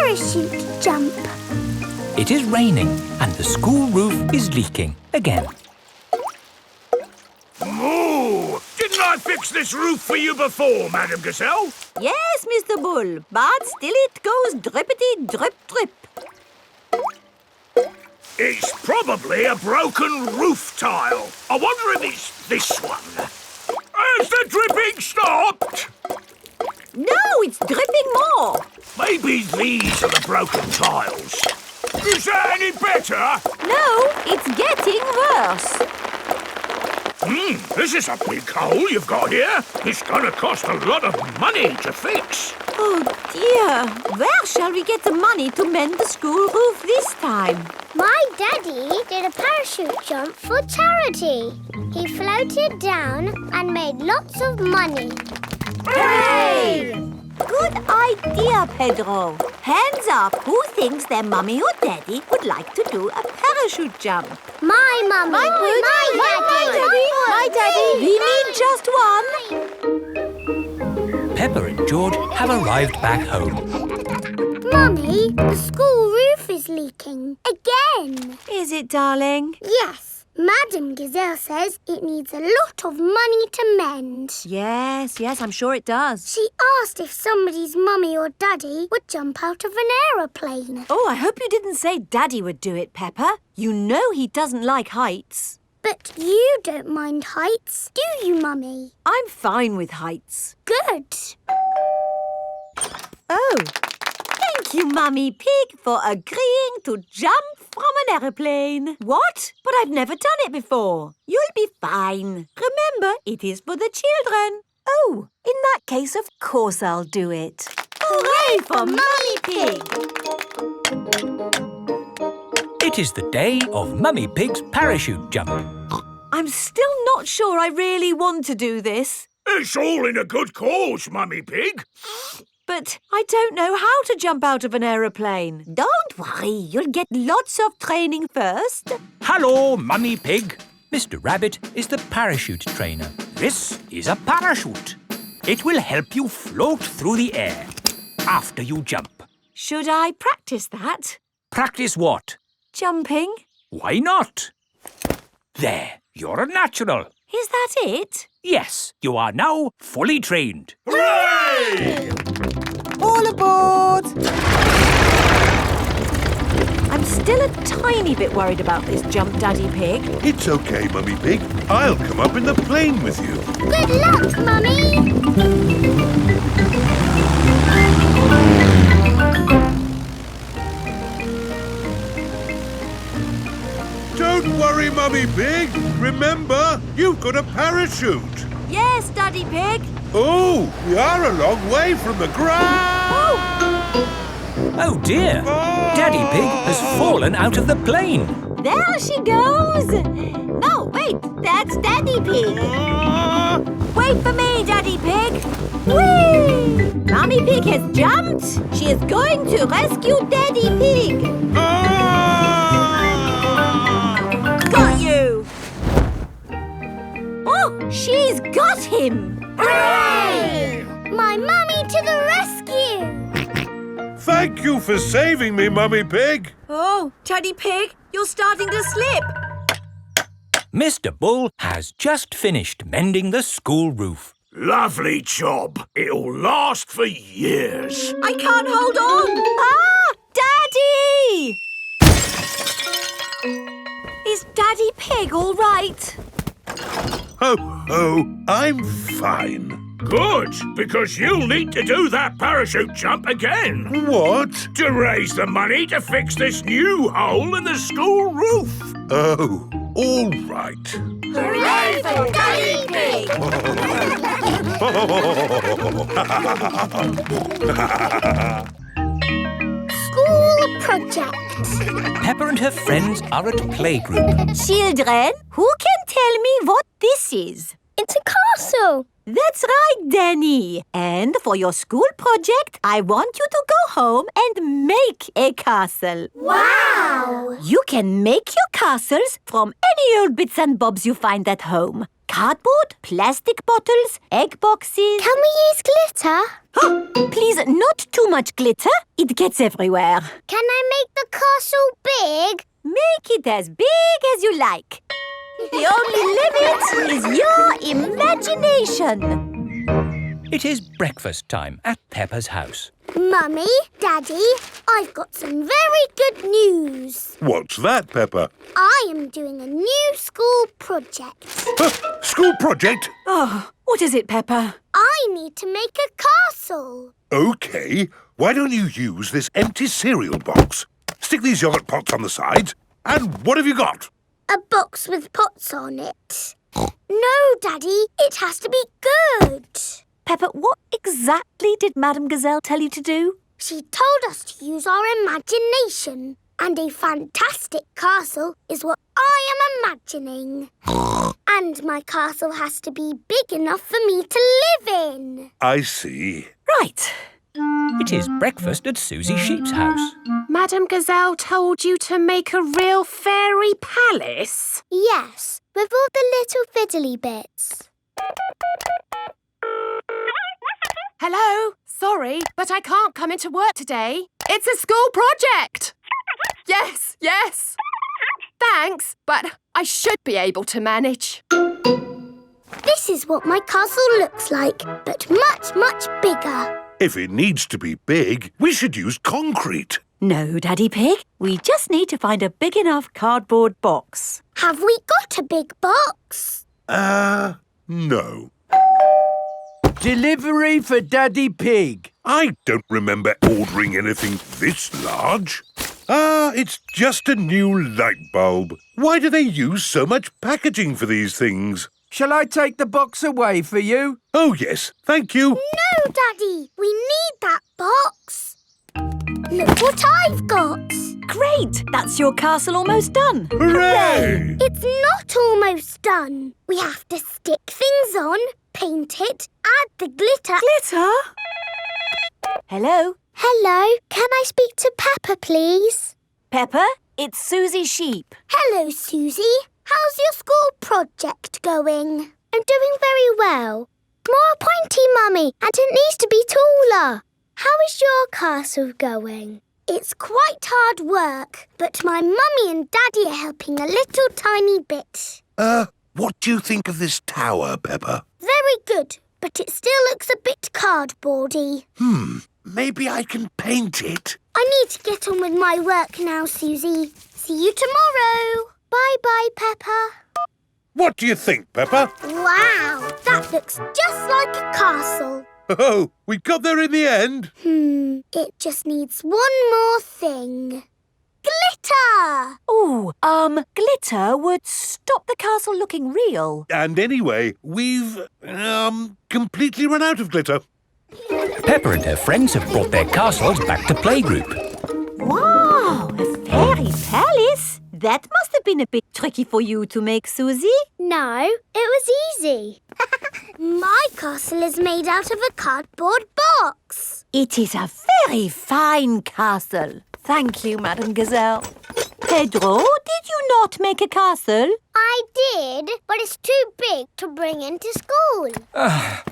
parachute jump. It is raining and the school roof is leaking again. Moo! Didn't I fix this roof for you before, Madam Gazelle? Yes, Mr. Bull, but still it goes drippity drip drip. It's probably a broken roof tile. I wonder if it's this one. Has the dripping stopped? No, it's dripping more. Maybe these are the broken tiles. Is that any better? No, it's getting worse. This is a big hole you've got here. It's going to cost a lot of money to fix. Oh dear, where shall we get the money to mend the school roof this time? My daddy did a parachute jump for charity. He floated down and made lots of money. Hooray! Good idea, Pedro. Hands up, who thinks their mummy or daddy would like to do a parachute jump? My mummy. My daddy. We need just one. Peppa and George have arrived back home. Mummy, the school roof is leaking. Again. Is it, darling? Yes. Madam Gazelle says it needs a lot of money to mend. Yes, I'm sure it does. She asked if somebody's mummy or daddy would jump out of an aeroplane. Oh, I hope you didn't say Daddy would do it, Peppa. You know he doesn't like heights. But you don't mind heights, do you, Mummy? I'm fine with heights. Good. Oh, thank you, Mummy Pig, for agreeing to jump from an aeroplane. What? But I've never done it before. You'll be fine. Remember, it is for the children. Oh, in that case, of course I'll do it. Hooray for Mummy Pig! It is the day of Mummy Pig's parachute jump. I'm still not sure I really want to do this. It's all in a good cause, Mummy Pig. But I don't know how to jump out of an aeroplane. Don't worry, you'll get lots of training first. Hello, Mummy Pig. Mr. Rabbit is the parachute trainer. This is a parachute. It will help you float through the air after you jump. Should I practice that? Practice what? Jumping. Why not? There, you're a natural. Is that it? Yes, you are now fully trained. Hooray! All aboard! I'm still a tiny bit worried about this jump, Daddy Pig. It's okay, Mummy Pig. I'll come up in the plane with you. Good luck, Mummy! Don't worry, Mummy Pig. Remember, you've got a parachute. Yes, Daddy Pig. Oh, we are a long way from the ground. Oh dear, Daddy Pig has fallen out of the plane. There she goes. No, wait, that's Daddy Pig. Wait for me, Daddy Pig. Whee! Mummy Pig has jumped. She is going to rescue Daddy Pig. Got you. Oh, she's got him. Hooray! My mummy to the rescue! Thank you for saving me, Mummy Pig. Oh, Daddy Pig, you're starting to slip. Mr. Bull has just finished mending the school roof. Lovely job. It'll last for years. I can't hold on. Ah, Daddy! Is Daddy Pig all right? Ho, ho, I'm fine. Good, because you'll need to do that parachute jump again. What? To raise the money to fix this new hole in the school roof. Oh, all right. Hooray for Daddy Pig! School project. Peppa and her friends are at playgroup. Children, who can tell me what this is? It's a castle. That's right, Danny. And for your school project, I want you to go home and make a castle. Wow! You can make your castles from any old bits and bobs you find at home. cardboard, plastic bottles, egg boxes. Can we use glitter? Oh, please, not too much glitter. It gets everywhere. Can I make the castle big? Make it as big as you like. The only limit is your imagination. It is breakfast time at Peppa's house. Mummy, Daddy, I've got some very good news. What's that, Peppa? I am doing a new school project. School project? Oh, what is it, Peppa? I need to make a castle. OK. Why don't you use this empty cereal box? Stick these yogurt pots on the sides. And what have you got? A box with pots on it. No, Daddy, it has to be good. Peppa, what exactly did Madame Gazelle tell you to do? She told us to use our imagination. And a fantastic castle is what I am imagining. And my castle has to be big enough for me to live in. I see. Right. It is breakfast at Susie Sheep's house. Madame Gazelle told you to make a real fairy palace? Yes, with all the little fiddly bits. Hello? Sorry, but I can't come into work today. It's a school project. Yes. Thanks, but I should be able to manage. This is what my castle looks like, but much, much bigger. If it needs to be big, we should use concrete. No, Daddy Pig. We just need to find a big enough cardboard box. Have we got a big box? No. Delivery for Daddy Pig. I don't remember ordering anything this large. It's just a new light bulb. Why do they use so much packaging for these things? Shall I take the box away for you? Oh, yes, thank you. No, Daddy, we need that box. Look what I've got. Great! That's your castle almost done. Hooray! It's not almost done. We have to stick things on, paint it, add the glitter. Glitter? Hello? Hello, can I speak to Peppa, please? Peppa, it's Susie Sheep. Hello, Susie. How's your school project going? I'm doing very well. More pointy, Mummy, and it needs to be taller. How is your castle going? It's quite hard work, but my Mummy and Daddy are helping a little tiny bit. What do you think of this tower, Peppa? Very good, but it still looks a bit cardboardy. Maybe I can paint it. I need to get on with my work now, Susie. See you tomorrow. Bye-bye, Peppa. What do you think, Peppa? Wow, that looks just like a castle. Oh, we got there in the end. It just needs one more thing. Glitter! Oh, glitter would stop the castle looking real. And anyway, we've, completely run out of glitter. Peppa and her friends have brought their castles back to playgroup. Wow, a fairy palace? That must have been a bit tricky for you to make, Susie. No, it was easy. My castle is made out of a cardboard box. It is a very fine castle. Thank you, Madame Gazelle. Pedro, did you not make a castle? I did, but it's too big to bring into school.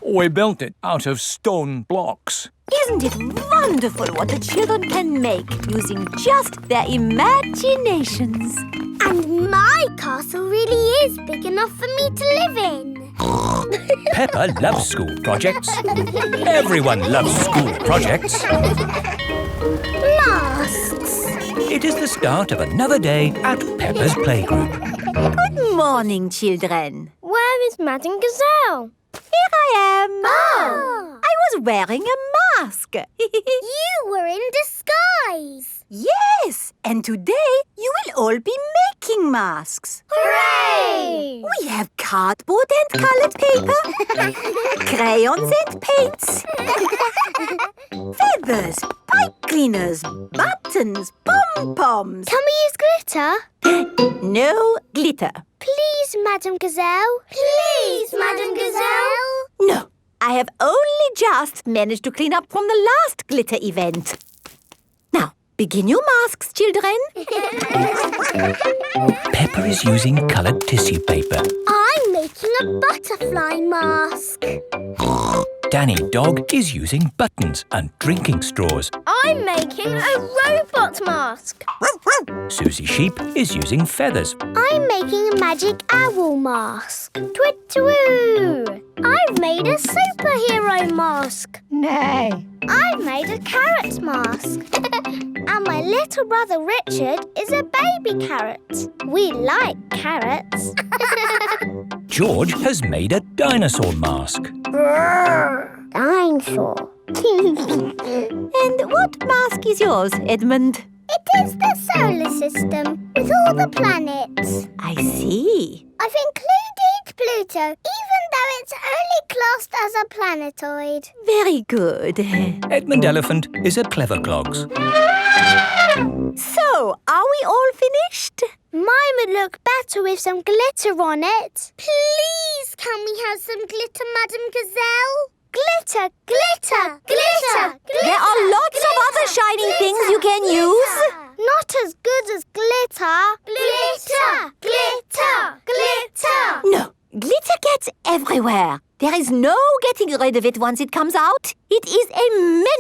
We built it out of stone blocks. Isn't it wonderful what the children can make using just their imaginations? And my castle really is big enough for me to live in. Peppa loves school projects. Everyone loves school projects. Masks. It is the start of another day at Peppa's playgroup. Good morning, children. Where is Madame Gazelle? Here I am. Oh. I was wearing a mask. You were in disguise. Yes, and today you will all be making masks. Hooray! We have cardboard and coloured paper, crayons and paints, feathers, pipe cleaners, buttons, pom-poms. Can we use glitter? No glitter. Please, Madame Gazelle. Please, Madame Gazelle. No, I have only just managed to clean up from the last glitter event. Now, begin your masks, children. Peppa is using coloured tissue paper. I'm making a butterfly mask. Danny Dog is using buttons and drinking straws. I'm making a robot mask. Susie Sheep is using feathers. I'm making a magic owl mask. Twit-twoo! I've made a superhero mask. Nay. I've made a carrot mask. And my little brother Richard is a baby carrot. We like carrots. George has made a dinosaur mask. Dinosaur. And what mask is yours, Edmund? It is the solar system with all the planets. I see. I've included Pluto, even though it's only classed as a planetoid. Very good. Edmund Elephant is a clever clogs. So, are we all finished? Mine would look better with some glitter on it. Please, can we have some glitter, Madam Gazelle? Glitter, glitter, glitter, glitter. There are lots of other shining things you can use. Not as good as glitter. Glitter, glitter, glitter. No, glitter gets everywhere. There is no getting rid of it once it comes out. It is a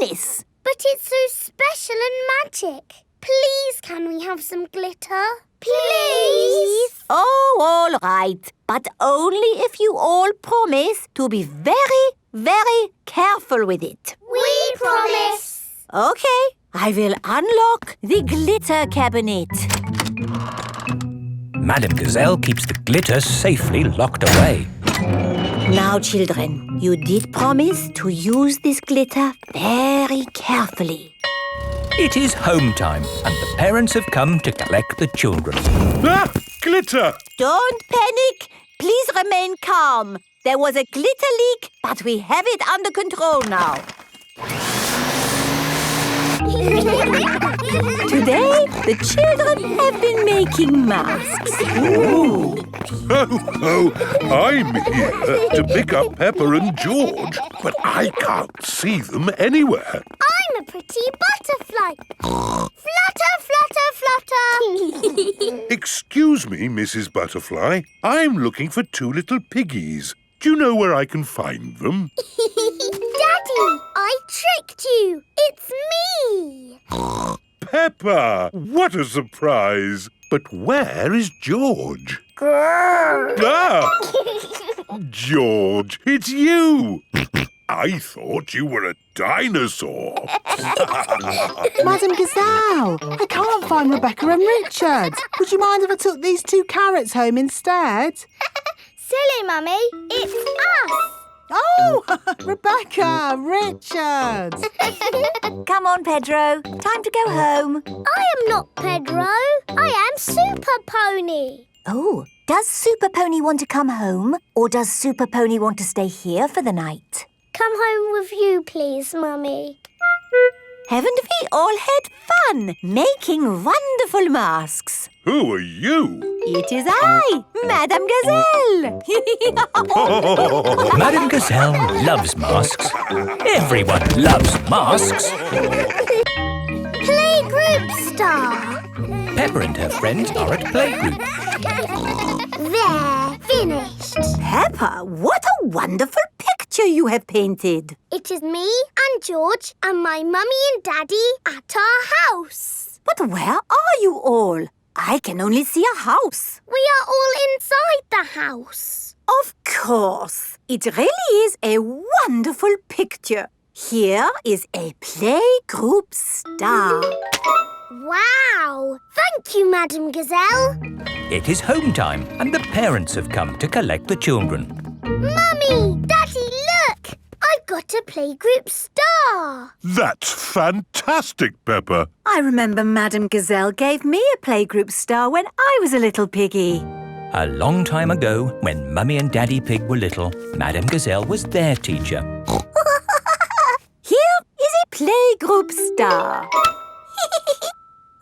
menace. But it's so special and magic. Please, can we have some glitter? Please. Oh, all right. But only if you all promise to be very, very careful with it. We promise. Okay, I will unlock the glitter cabinet. Madam Gazelle keeps the glitter safely locked away. Now, children, you did promise to use this glitter very carefully. It is home time and the parents have come to collect the children. Ah! Glitter! Don't panic. Please remain calm. There was a glitter leak, but we have it under control now. Today, the children have been making masks. Ooh. Oh, I'm here to pick up Peppa and George, but I can't see them anywhere. I'm a pretty butterfly. Flutter, flutter, flutter. Excuse me, Mrs. Butterfly. I'm looking for two little piggies. Do you know where I can find them? Daddy, I tricked you. It's me. Peppa! What a surprise! But where is George? Ah! George, it's you! I thought you were a dinosaur. Madam Gazelle, I can't find Rebecca and Richard. Would you mind if I took these two carrots home instead? Silly, Mummy. It's us. Oh, Rebecca, Richard. Come on, Pedro. Time to go home. I am not Pedro. I am Super Pony. Oh, does Super Pony want to come home? Or does Super Pony want to stay here for the night? Come home with you, please, Mummy. Haven't we all had fun making wonderful masks? Who are you? It is I, Madame Gazelle. Madam Gazelle loves masks. Everyone loves masks. Playgroup star. Peppa and her friends are at playgroup. There, finished. Peppa, what a wonderful picture you have painted. It is me and George and my mummy and daddy at our house. But where are you all? I can only see a house. We are all inside the house. Of course. It really is a wonderful picture. Here is a playgroup star. Wow! Thank you, Madam Gazelle. It is home time and the parents have come to collect the children. Mummy! Daddy, look! I've got a playgroup star. That's fantastic, Peppa. I remember Madame Gazelle gave me a playgroup star when I was a little piggy. A long time ago, when Mummy and Daddy Pig were little, Madam Gazelle was their teacher. Here is a playgroup star.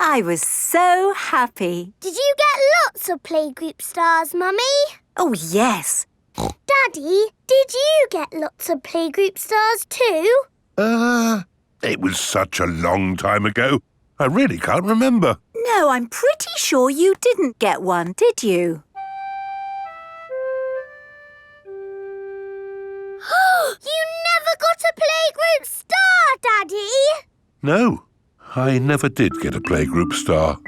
I was so happy. Did you get lots of playgroup stars, Mummy? Oh, yes. Daddy, did you get lots of playgroup stars too? It was such a long time ago. I really can't remember. No, I'm pretty sure you didn't get one, did you? No, I never did get a playgroup star.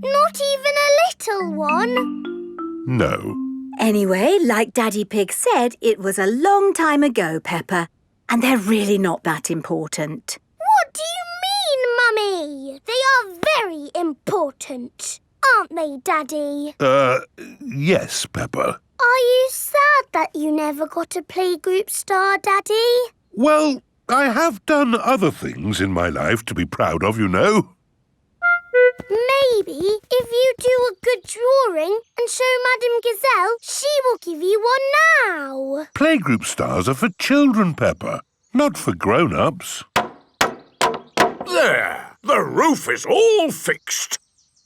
Not even a little one? No. Anyway, like Daddy Pig said, it was a long time ago, Peppa, and they're really not that important. What do you mean, Mummy? They are very important, aren't they, Daddy? Yes, Peppa. Are you sad that you never got a playgroup star, Daddy? Well, I have done other things in my life to be proud of, you know. Maybe if you do a good drawing and show Madame Gazelle, she will give you one now. Playgroup stars are for children, Peppa, not for grown-ups. There! The roof is all fixed.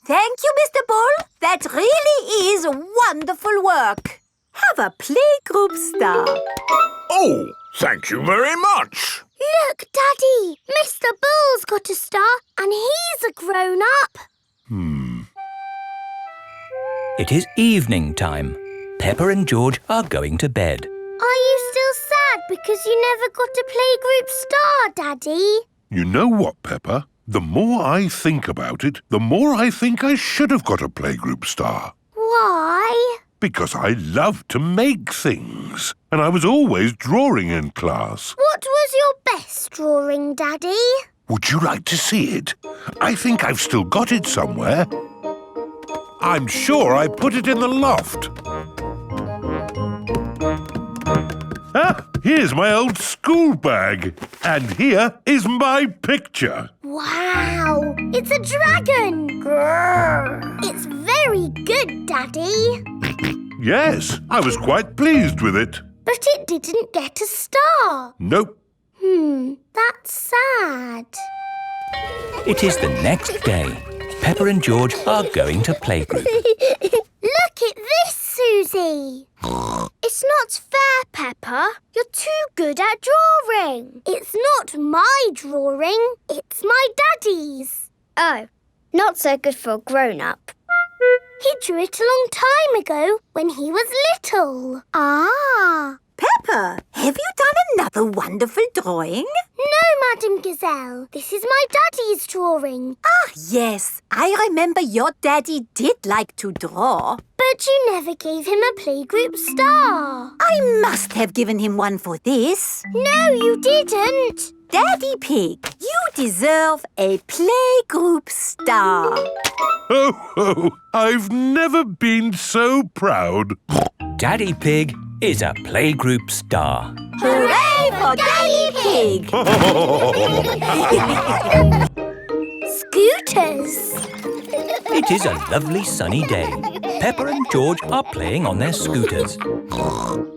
Thank you, Mr. Bull. That really is wonderful work. Have a playgroup star. Oh, thank you very much. Look, Daddy, Mr. Bull's got a star and he's a grown-up. It is evening time. Peppa and George are going to bed. Are you still sad because you never got a playgroup star, Daddy? You know what, Peppa? The more I think about it, the more I think I should have got a playgroup star. Why? Because I love to make things. And I was always drawing in class. What was your best drawing, Daddy? Would you like to see it? I think I've still got it somewhere. I'm sure I put it in the loft. Ah, here's my old school bag. And here is my picture. Wow, it's a dragon. Grrr. It's very good, Daddy. Yes, I was quite pleased with it. But it didn't get a star. Nope. That's sad. It is the next day. Peppa and George are going to playgroup. Look at this, Susie. It's not fair, Peppa. You're too good at drawing. It's not my drawing. It's my Daddy's. Oh, not so good for a grown-up. He drew it a long time ago when he was little. Ah. Peppa, have you done another wonderful drawing? No, Madame Gazelle. This is my Daddy's drawing. Ah, yes. I remember your daddy did like to draw. But you never gave him a playgroup star. I must have given him one for this. No, you didn't. Daddy Pig, you deserve a playgroup star. Oh, I've never been so proud. Daddy Pig is a playgroup star. Hooray for Daddy Pig! Scooters. It is a lovely sunny day. Peppa and George are playing on their scooters. Vroom,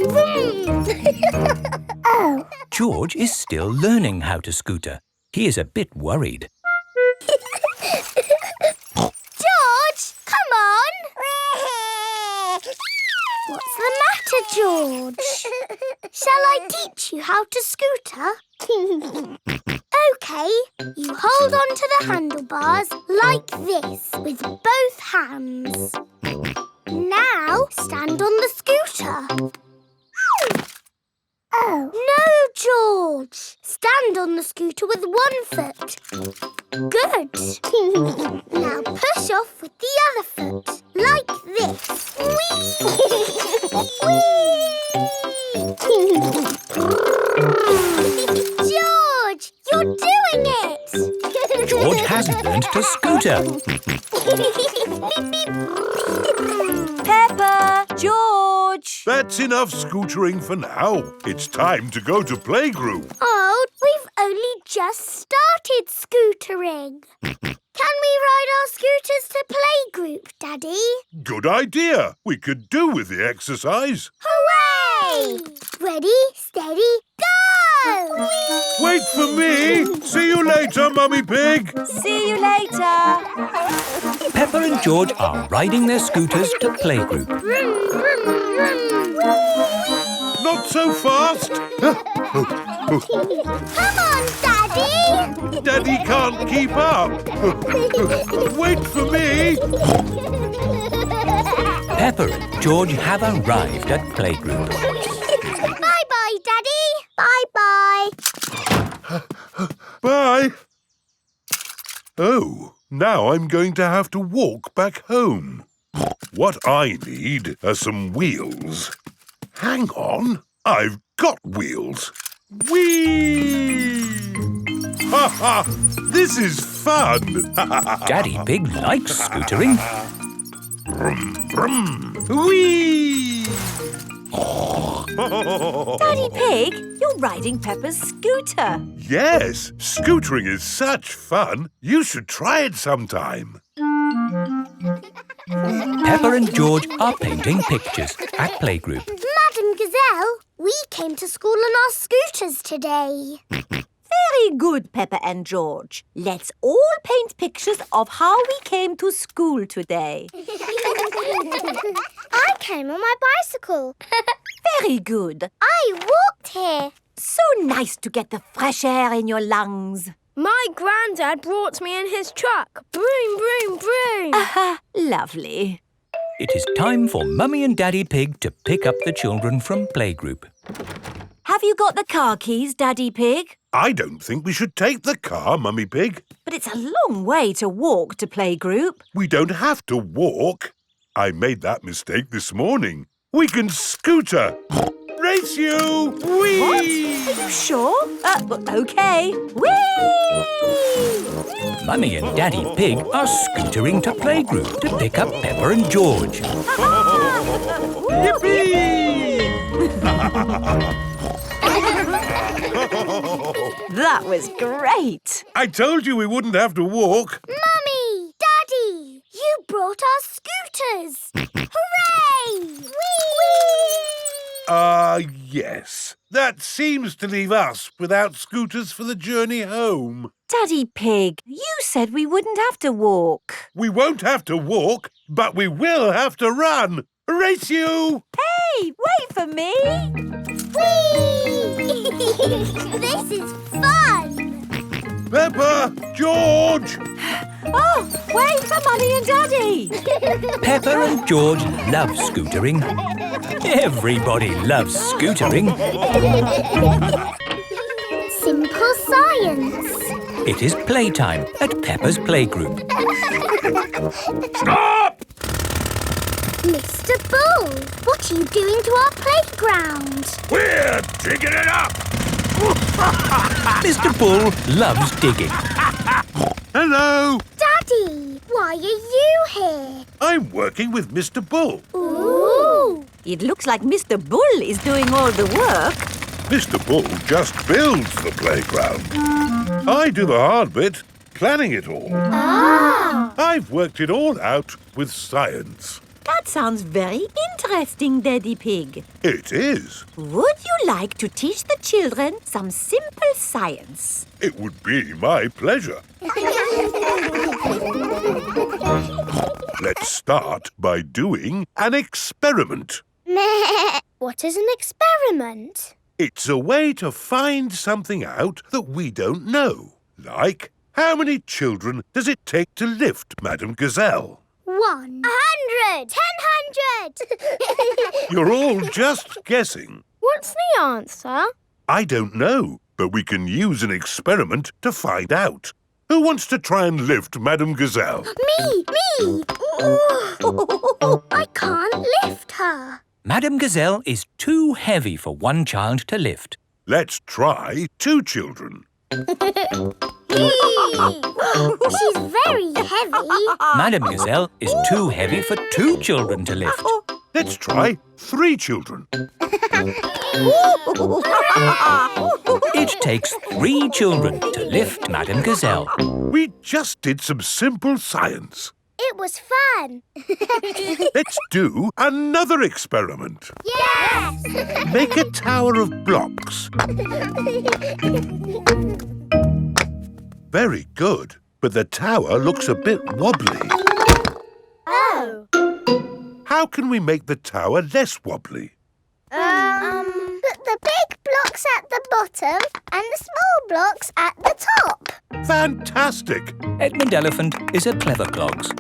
vroom. Oh. George is still learning how to scooter. He is a bit worried. George, come on. What's the matter, George? Shall I teach you how to scooter? OK, you hold on to the handlebars like this with both hands. Now stand on the scooter. Oh. No, George. Stand on the scooter with one foot. Good. Now push off with the other foot, like this. Whee! George, you're doing it! George has learned to scooter. Peppa, George. That's enough scootering for now. It's time to go to playgroup. Oh, we've only just started scootering. Can we ride our scooters to playgroup, Daddy? Good idea. We could do with the exercise. Hooray! Ready, steady, go! Wait for me. See you later, Mummy Pig. See you later. Peppa and George are riding their scooters to playgroup. Vroom, vroom, vroom. Not so fast. Come on, Daddy! Daddy can't keep up. Wait for me. Peppa and George have arrived at playgroup. Bye-bye, Daddy. Bye-bye. Bye-bye. Oh, now I'm going to have to walk back home. What I need are some wheels. Hang on, I've got wheels. Whee! Ha ha! This is fun! Daddy Pig likes scootering. Brum, brum. Whee! Daddy Pig, you're riding Peppa's scooter. Yes, scootering is such fun. You should try it sometime. Peppa and George are painting pictures at playgroup. Madam Gazelle, we came to school on our scooters today. Very good, Peppa and George. Let's all paint pictures of how we came to school today. I came on my bicycle. Very good. I walked here. So nice to get the fresh air in your lungs. My granddad brought me in his truck. Broom, broom, broom. Lovely. It is time for Mummy and Daddy Pig to pick up the children from playgroup. Have you got the car keys, Daddy Pig? I don't think we should take the car, Mummy Pig. But it's a long way to walk to playgroup. We don't have to walk. I made that mistake this morning. We can scooter. Race you! Whee! What? Are you sure? OK. Whee! Mummy and Daddy Pig are scootering to playgroup to pick up Peppa and George. Yippee! That was great. I told you we wouldn't have to walk. Mummy! Daddy! You brought our scooters! Hooray! Whee! Yes. That seems to leave us without scooters for the journey home. Daddy Pig, you said we wouldn't have to walk. We won't have to walk, but we will have to run. Race you! Hey, wait for me. Whee! This is fun! Peppa! George! Oh, wait for Mummy and Daddy. Peppa and George love scootering. Everybody loves scootering. Simple science. It is playtime at Peppa's playgroup. Stop! Mr. Bull, what are you doing to our playground? We're digging it up! Mr. Bull loves digging. Hello! Daddy, why are you here? I'm working with Mr. Bull. Ooh! It looks like Mr. Bull is doing all the work. Mr. Bull just builds the playground. I do the hard bit, planning it all. Ah! I've worked it all out with science. That sounds very interesting, Daddy Pig. It is. Would you like to teach the children some simple science? It would be my pleasure. Let's start by doing an experiment. What is an experiment? It's a way to find something out that we don't know. Like, how many children does it take to lift Madam Gazelle? 100! 1000! You're all just guessing. What's the answer? I don't know, but we can use an experiment to find out. Who wants to try and lift Madam Gazelle? Me! I can't lift her. Madam Gazelle is too heavy for one child to lift. Let's try 2 children. She's very heavy. Madam Gazelle is too heavy for 2 children to lift. Let's try 3 children. It takes 3 children to lift Madam Gazelle. We just did some simple science. It was fun. Let's do another experiment. Yes! Make a tower of blocks. Very good, but the tower looks a bit wobbly. Oh. How can we make the tower less wobbly? Put the big blocks at the bottom and the small blocks at the top. Fantastic! Edmund Elephant is a clever clogs.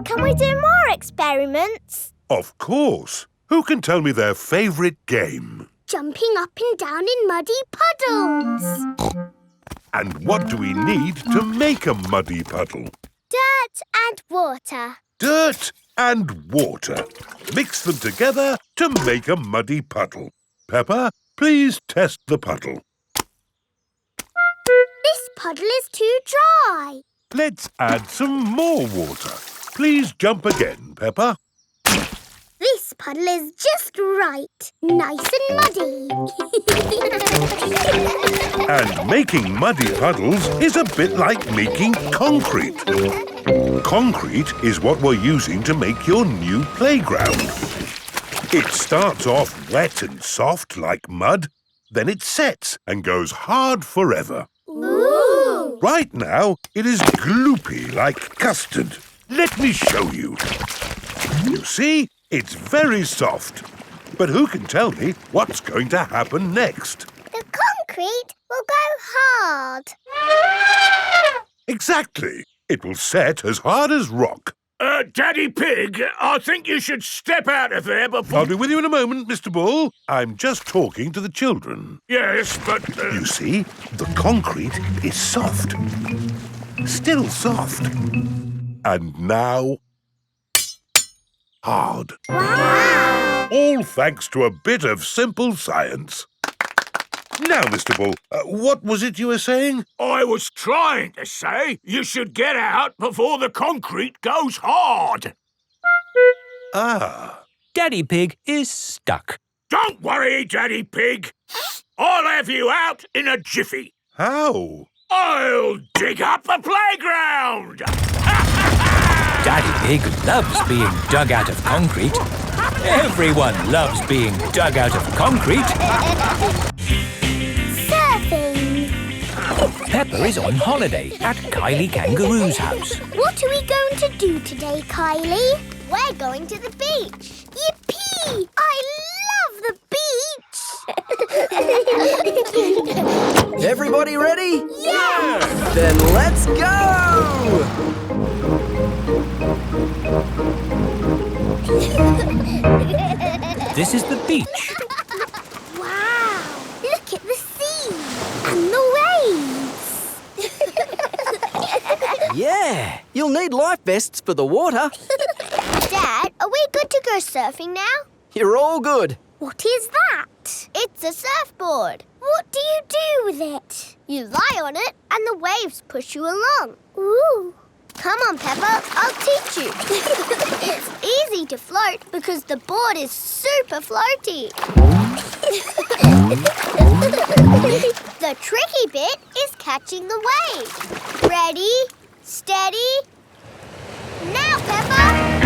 Can we do more experiments? Of course. Who can tell me their favourite game? Jumping up and down in muddy puddles. And what do we need to make a muddy puddle? Dirt and water. Dirt and water. Mix them together to make a muddy puddle. Peppa, please test the puddle. This puddle is too dry. Let's add some more water. Please jump again, Peppa. This puddle is just right. Nice and muddy. And making muddy puddles is a bit like making concrete. Concrete is what we're using to make your new playground. It starts off wet and soft like mud, then it sets and goes hard forever. Ooh! Right now, it is gloopy like custard. Let me show you. You see, it's very soft. But who can tell me what's going to happen next? The concrete will go hard. Exactly. It will set as hard as rock. Daddy Pig, I think you should step out of there before... I'll be with you in a moment, Mr. Bull. I'm just talking to the children. Yes, but... You see, the concrete is soft. Still soft. And now... hard. Wow! All thanks to a bit of simple science. Now, Mr. Bull, what was it you were saying? I was trying to say you should get out before the concrete goes hard. Ah. Daddy Pig is stuck. Don't worry, Daddy Pig. I'll have you out in a jiffy. How? I'll dig up the playground. Daddy Pig loves being dug out of concrete. Everyone loves being dug out of concrete. Surfing. Peppa is on holiday at Kylie Kangaroo's house. What are we going to do today, Kylie? We're going to the beach. Yippee! I love the beach. Everybody ready? Yeah! Then let's go! This is the beach. Wow! Look at the sea and the waves. Yeah, you'll need life vests for the water. Dad, are we good to go surfing now? You're all good. What is that? It's a surfboard. What do you do with it? You lie on it and the waves push you along. Ooh. Come on, Peppa, I'll teach you. It's easy to float because the board is super floaty. The tricky bit is catching the wave. Ready, steady, now, Peppa!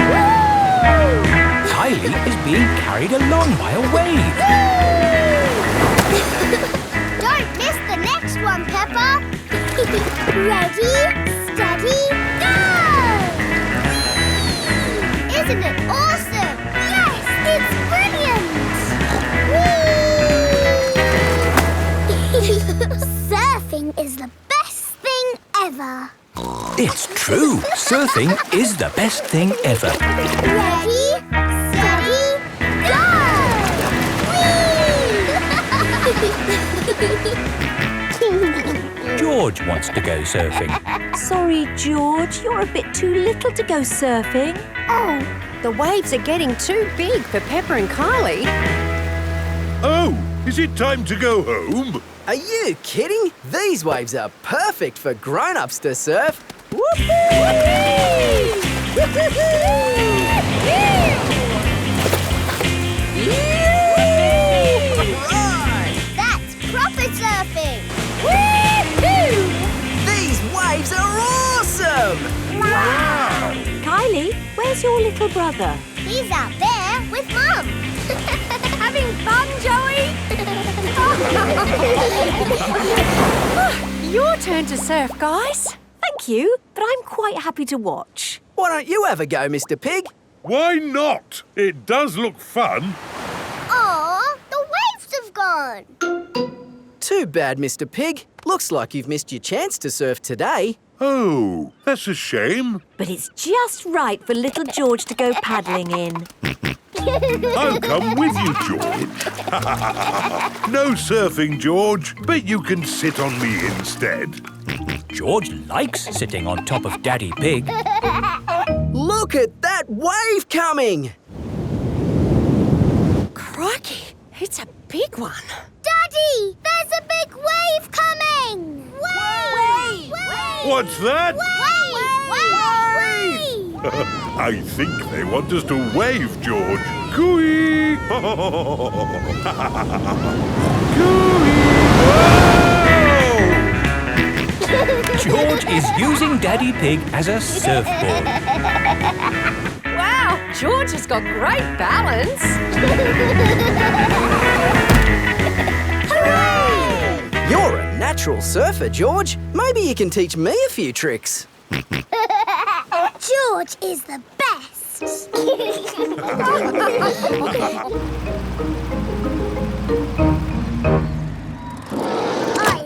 Woo! Kylie is being carried along by a wave. Don't miss the next one, Peppa. Ready, steady, go! Isn't it awesome? Yes, it's brilliant! Surfing is the best thing ever. It's true. Surfing is the best thing ever. Ready, steady, go! George wants to go surfing. Sorry, George, you're a bit too little to go surfing. Oh, the waves are getting too big for Peppa and Kylie. Oh, is it time to go home? Are you kidding? These waves are perfect for grown-ups to surf. That's proper surfing! These waves are awesome! Wow! Kylie, where's your little brother? He's out there with Mum. Having fun, Joey? Your turn to surf, guys. Thank you, but I'm quite happy to watch. Why don't you have a go, Mr. Pig? Why not? It does look fun. Aw, the waves have gone. Too bad, Mr. Pig. Looks like you've missed your chance to surf today. Oh, that's a shame. But it's just right for little George to go paddling in. I'll come with you, George. No surfing, George, but you can sit on me instead. George likes sitting on top of Daddy Pig. Look at that wave coming! Crikey, it's a big one. Daddy, there's a big wave coming! Wave! What's that? Wave! I think they want us to wave, George. Cooey! Cooey! George is using Daddy Pig as a surfboard. Wow, George has got great balance. Hooray! You're a natural surfer, George. Maybe you can teach me a few tricks. George is the best. I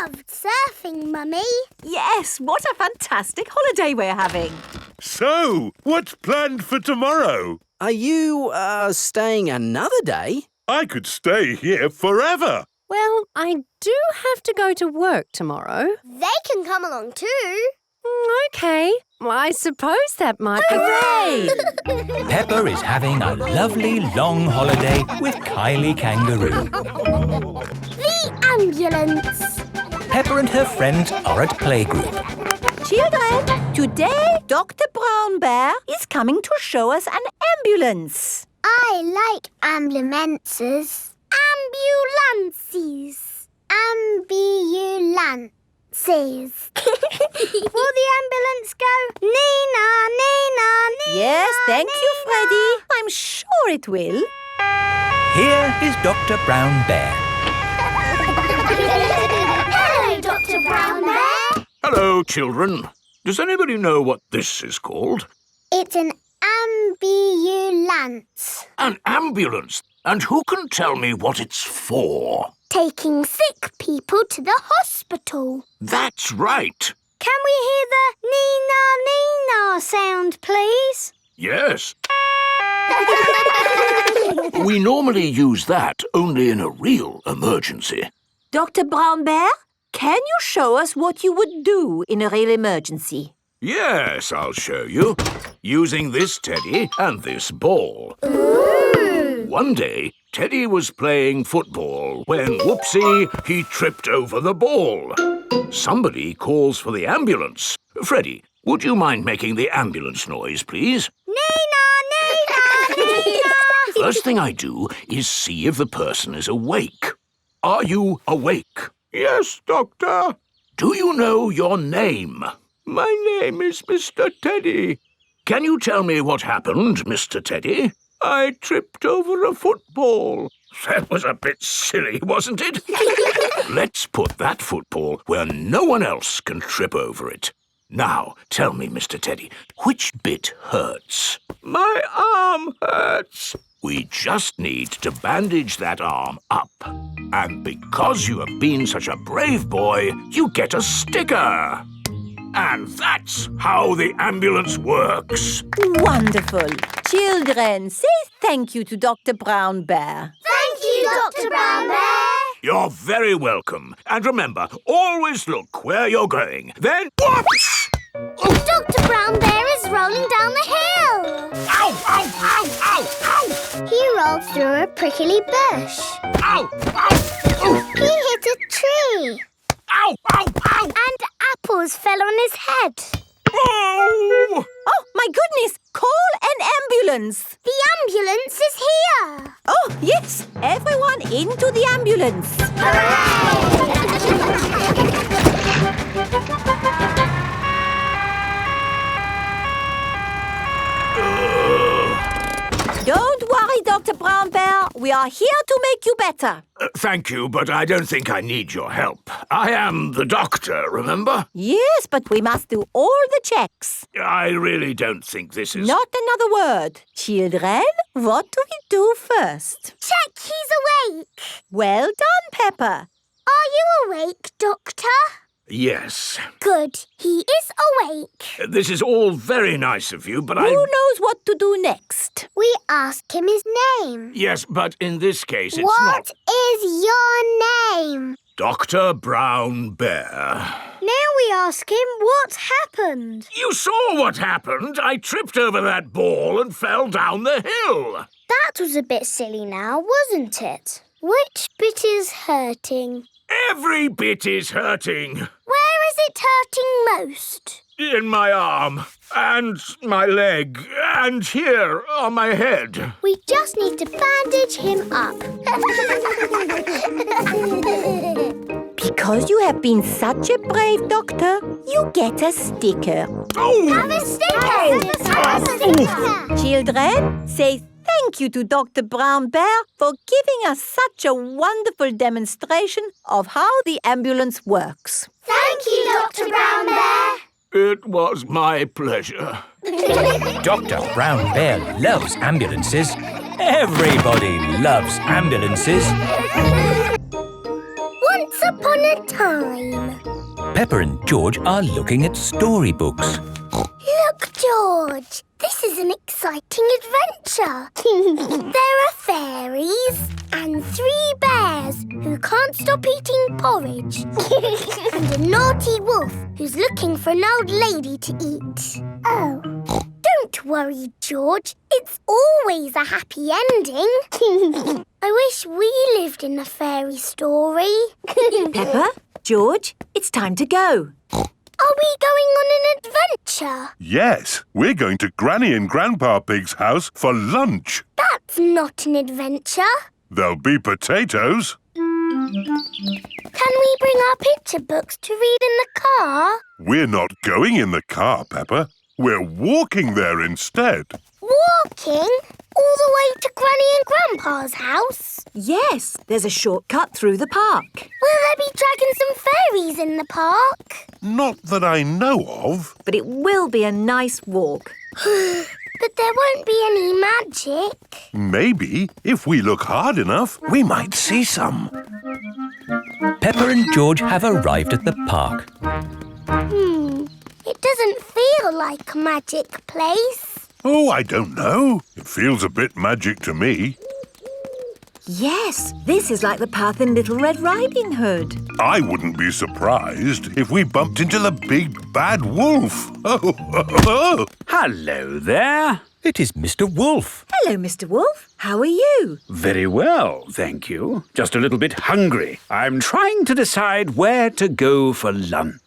loved surfing, Mummy. Yes, what a fantastic holiday we're having. So, what's planned for tomorrow? Are you, staying another day? I could stay here forever. Well, I do have to go to work tomorrow. They can come along too. OK. Well, I suppose that might be... Hooray! Peppa is having a lovely long holiday with Kylie Kangaroo. The ambulance. Peppa and her friends are at playgroup. Children, today Dr. Brown Bear is coming to show us an ambulance. I like ambulances. Ambulances. Ambulances. Will the ambulance go Nina, Nina, Nina? Yes, thank you, Nina? Freddy. I'm sure it will. Here is Dr. Brown Bear. Hello, Dr. Brown Bear. Hello, children. Does anybody know what this is called? It's an ambulance. An ambulance. And who can tell me what it's for? Taking sick people to the hospital. That's right. Can we hear the Nina, Nina sound, please? Yes. We normally use that only in a real emergency. Dr. Brown Bear, can you show us what you would do in a real emergency? Yes, I'll show you. Using this teddy and this ball. One day, Teddy was playing football when, whoopsie, he tripped over the ball. Somebody calls for the ambulance. Freddie, would you mind making the ambulance noise, please? Nina, Nina, Nina. First thing I do is see if the person is awake. Are you awake? Yes, Doctor. Do you know your name? My name is Mr. Teddy. Can you tell me what happened, Mr. Teddy? I tripped over a football. That was a bit silly, wasn't it? Let's put that football where no one else can trip over it. Now, tell me, Mr. Teddy, which bit hurts? My arm hurts. We just need to bandage that arm up. And because you have been such a brave boy, you get a sticker. And that's how the ambulance works. Wonderful. Children, say thank you to Dr. Brown Bear. Thank you, Dr. Brown Bear. You're very welcome. And remember, always look where you're going. Then, whoops! Dr. Brown Bear is rolling down the hill. Ow, ow, ow, ow, ow! He rolled through a prickly bush. Ow, ow, ooh. He hit a tree. Ow, ow, ow! And apples fell on his head. Oh! Oh, my goodness! Call an ambulance! The ambulance is here. Oh, yes! Everyone into the ambulance! Don't worry, Dr. Brown Bear. We are here to make you better. Thank you, but I don't think I need your help. I am the doctor, remember? Yes, but we must do all the checks. I really don't think this is... Not another word. Children, what do we do first? Check he's awake. Well done, Peppa. Are you awake, Doctor? Yes. Good. He is awake. This is all very nice of you, but Who knows what to do next? We ask him his name. Yes, but in this case it's What is your name? Dr. Brown Bear. Now we ask him what happened. You saw what happened. I tripped over that ball and fell down the hill. That was a bit silly now, wasn't it? Which bit is hurting? Every bit is hurting. Where is it hurting most? In my arm, and my leg, and here on my head. We just need to bandage him up. Because you have been such a brave doctor, you get a sticker. Have a sticker! Have a sticker! Children, say thank you to Dr. Brown Bear for giving us such a wonderful demonstration of how the ambulance works. Thank you, Dr. Brown Bear. It was my pleasure. Dr. Brown Bear loves ambulances. Everybody loves ambulances. Once upon a time. Peppa and George are looking at storybooks. Look, George. This is an exciting adventure. There are fairies and 3 bears who can't stop eating porridge. And a naughty wolf who's looking for an old lady to eat. Oh. Don't worry, George. It's always a happy ending. I wish we lived in a fairy story. Peppa, George, it's time to go. Are we going on an adventure? Yes, we're going to Granny and Grandpa Pig's house for lunch. That's not an adventure. There'll be potatoes. Can we bring our picture books to read in the car? We're not going in the car, Peppa. We're walking there instead. Walking? All the way to Granny and Grandpa's house? Yes, there's a shortcut through the park. Will there be dragons and fairies in the park? Not that I know of. But it will be a nice walk. But there won't be any magic. Maybe, if we look hard enough, we might see some. Peppa and George have arrived at the park. It doesn't feel like a magic place. Oh, I don't know. It feels a bit magic to me. Yes, this is like the path in Little Red Riding Hood. I wouldn't be surprised if we bumped into the big bad wolf. Oh. Hello there. It is Mr. Wolf. Hello, Mr. Wolf. How are you? Very well, thank you. Just a little bit hungry. I'm trying to decide where to go for lunch.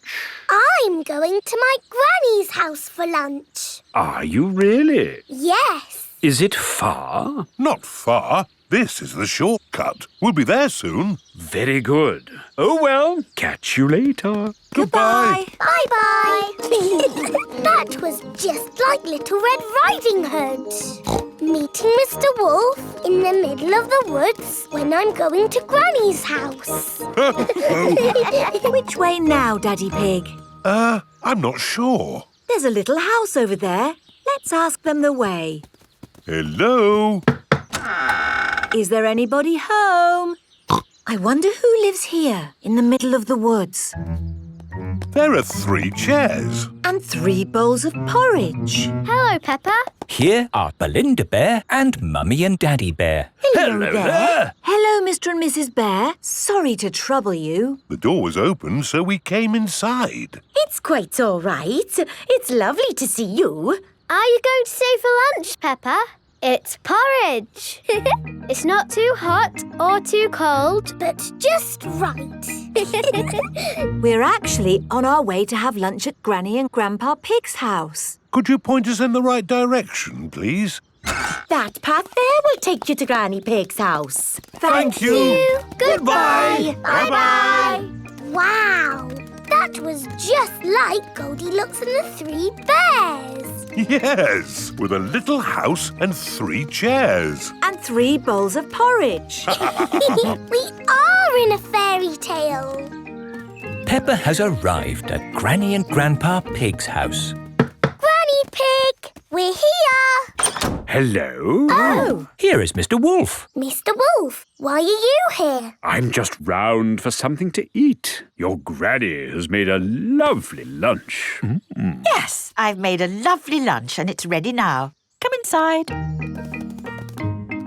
I'm going to my granny's house for lunch. Are you really? Yes. Is it far? Not far. This is the shortcut. We'll be there soon. Very good. Oh, well, catch you later. Goodbye. Bye-bye. That was just like Little Red Riding Hood. Meeting Mr. Wolf in the middle of the woods when I'm going to Granny's house. Which way now, Daddy Pig? I'm not sure. There's a little house over there. Let's ask them the way. Hello? Is there anybody home? I wonder who lives here in the middle of the woods. There are 3 chairs. And 3 bowls of porridge. Hello, Peppa. Here are Belinda Bear and Mummy and Daddy Bear. Hello there. Hello, Mr. and Mrs. Bear. Sorry to trouble you. The door was open, so we came inside. It's quite all right. It's lovely to see you. Are you going to stay for lunch, Peppa? It's porridge. It's not too hot or too cold, but just right. We're actually on our way to have lunch at Granny and Grandpa Pig's house. Could you point us in the right direction, please? That path there will take you to Granny Pig's house. Thank you. Goodbye. Bye-bye. Wow. That was just like Goldilocks and the 3 bears. Yes, with a little house and 3 chairs. And 3 bowls of porridge. We are in a fairy tale. Peppa has arrived at Granny and Grandpa Pig's house. Granny Pig, we're here. Hello? Oh, Here is Mr. Wolf. Mr. Wolf, why are you here? I'm just round for something to eat. Your granny has made a lovely lunch. Yes, I've made a lovely lunch and it's ready now. Come inside.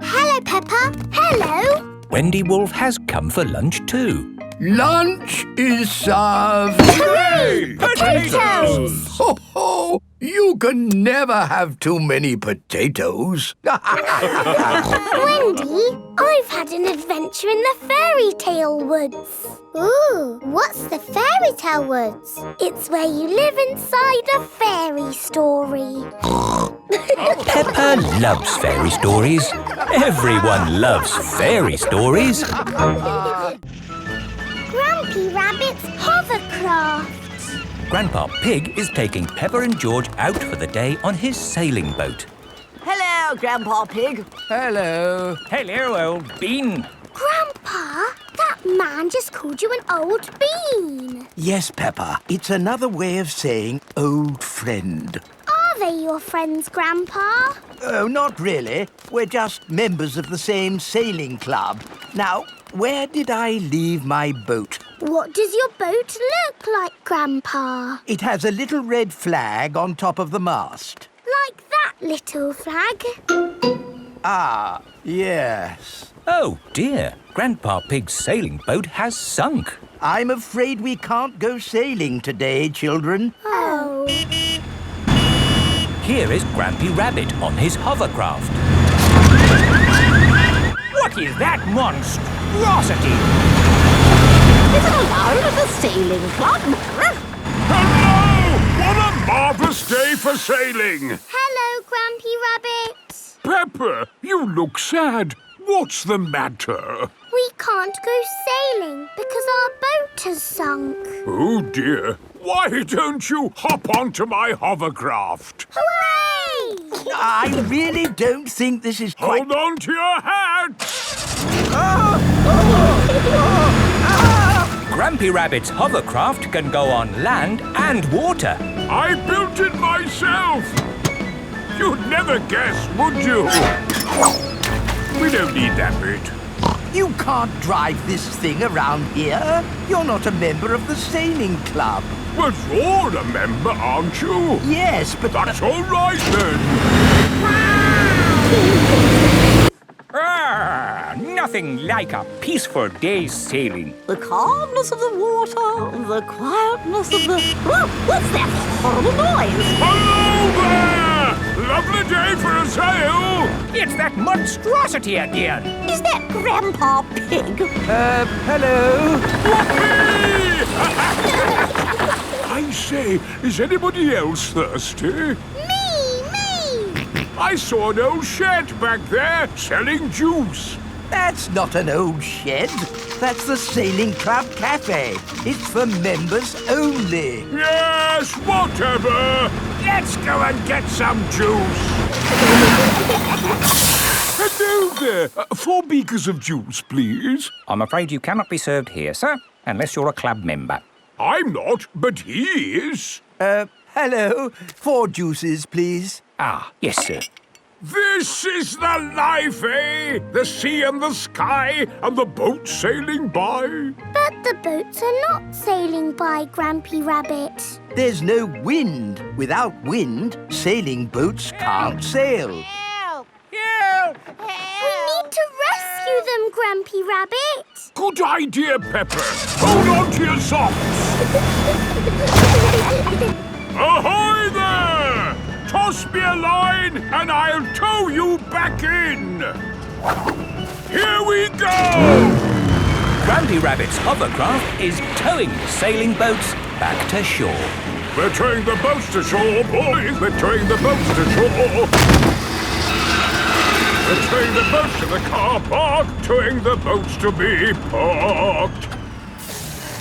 Hello, Peppa. Hello. Wendy Wolf has come for lunch too. Lunch is served. Hooray! Potatoes! Ho, ho! You can never have too many potatoes. Wendy, I've had an adventure in the fairy tale woods. Ooh, what's the fairy tale woods? It's where you live inside a fairy story. Peppa loves fairy stories. Everyone loves fairy stories. Grumpy Rabbit's Hovercraft. Grandpa Pig is taking Peppa and George out for the day on his sailing boat. Hello, Grandpa Pig. Hello. Hello, old bean. Grandpa, that man just called you an old bean. Yes, Peppa. It's another way of saying old friend. Are they your friends, Grandpa? Oh, not really. We're just members of the same sailing club. Now, where did I leave my boat? What does your boat look like, Grandpa? It has a little red flag on top of the mast. Like that little flag? Ah, yes. Oh dear, Grandpa Pig's sailing boat has sunk. I'm afraid we can't go sailing today, children. Oh. Here is Grampy Rabbit on his hovercraft. What is that monstrosity? Is it allowed at the sailing club? Hello! What a marvellous day for sailing! Hello, Grampy Rabbit. Peppa, you look sad. What's the matter? We can't go sailing because our boat has sunk. Oh dear. Why don't you hop onto my hovercraft? Hooray! I really don't think this is quite... Hold on to your hat! Grampy Rabbit's hovercraft can go on land and water. I built it myself! You'd never guess, would you? We don't need that bit. You can't drive this thing around here. You're not a member of the sailing club. But you're a member, aren't you? Yes, but... That's all right, then. Nothing like a peaceful day's sailing. The calmness of the water, the quietness of the... Oh, what's that horrible noise? Hello there! Lovely day for a sail! It's that monstrosity again. Is that Grandpa Pig? Hello. I say, is anybody else thirsty? Me! I saw an old shed back there selling juice. That's not an old shed. That's the Sailing Club Cafe. It's for members only. Yes, whatever. Let's go and get some juice. Hello there. 4 beakers of juice, please. I'm afraid you cannot be served here, sir, unless you're a club member. I'm not, but he is. Hello. 4 juices, please. Ah, yes, sir. This is the life, eh? The sea and the sky and the boat sailing by. But the boats are not sailing by, Grampy Rabbit. There's no wind. Without wind, sailing boats can't sail. Help! Help! We need to rescue them, Grampy Rabbit. Good idea, Peppa. Hold on to your socks. Ahoy there! Toss me a line and I'll tow you back in. Here we go! Grampy Rabbit's hovercraft is towing the sailing boats back to shore. We're towing the boats to shore, boys. We're towing the boats to shore. We're towing the boats to the car park, towing the boats to be parked.